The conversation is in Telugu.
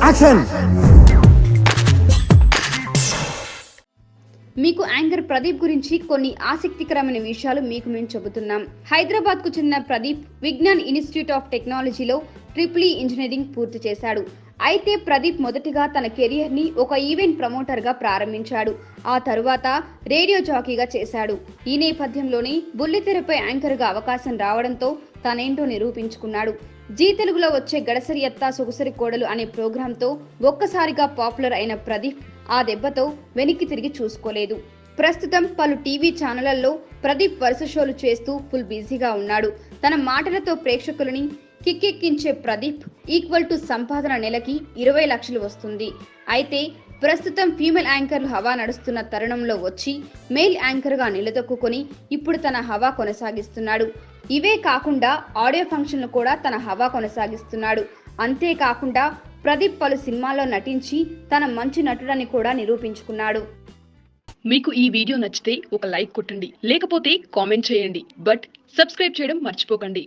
యాక్షన్. మీకు యాంకర్ ప్రదీప్ గురించి కొన్ని ఆసక్తికరమైన విషయాలు మీకు మేము చెబుతున్నాం. హైదరాబాద్ కు చెందిన ప్రదీప్ విజ్ఞాన్ ఇన్స్టిట్యూట్ ఆఫ్ టెక్నాలజీలో ట్రిపుల్ ఇంజనీరింగ్ పూర్తి చేశాడు. అయితే ప్రదీప్ మొదటిగా తన కెరియర్ ని ఒక ఈవెంట్ ప్రమోటర్ గా ప్రారంభించాడు. ఆ తరువాత రేడియో జాకీగా చేశాడు. ఈ నేపథ్యంలోనే బుల్లితెరపై యాంకర్ గా అవకాశం రావడంతో తనేంటో నిరూపించుకున్నాడు. జీ తెలుగులో వచ్చే గడసరి ఎత్తా సొగసరి కోడలు అనే ప్రోగ్రాంతో ఒక్కసారిగా పాపులర్ అయిన ప్రదీప్ ఆ దెబ్బతో వెనక్కి తిరిగి చూసుకోలేదు. ప్రస్తుతం పలు టీవీ ఛానళ్లలో ప్రదీప్ వరుస షోలు చేస్తూ ఫుల్ బిజీగా ఉన్నాడు. తన మాటలతో ప్రేక్షకులని కిక్కెక్కించే ప్రదీప్ ఈక్వల్ టు సంపాదన నెలకి 20 లక్షలు వస్తుంది. అయితే ప్రస్తుతం ఫీమేల్ యాంకర్లు హవా నడుస్తున్న తరుణంలో వచ్చి మేల్ యాంకర్గా నిలదొక్కుని ఇప్పుడు తన హవా కొనసాగిస్తున్నాడు. ఇవే కాకుండా ఆడియో ఫంక్షన్లు కూడా తన హవా కొనసాగిస్తున్నాడు. అంతేకాకుండా ప్రదీప్ పలు సినిమాల్లో నటించి తన మంచి నటుడని కూడా నిరూపించుకున్నాడు. మీకు ఈ వీడియో నచ్చితే ఒక లైక్ కొట్టండి, లేకపోతే కామెంట్ చేయండి. బట్ సబ్స్క్రైబ్ చేయడం మర్చిపోకండి.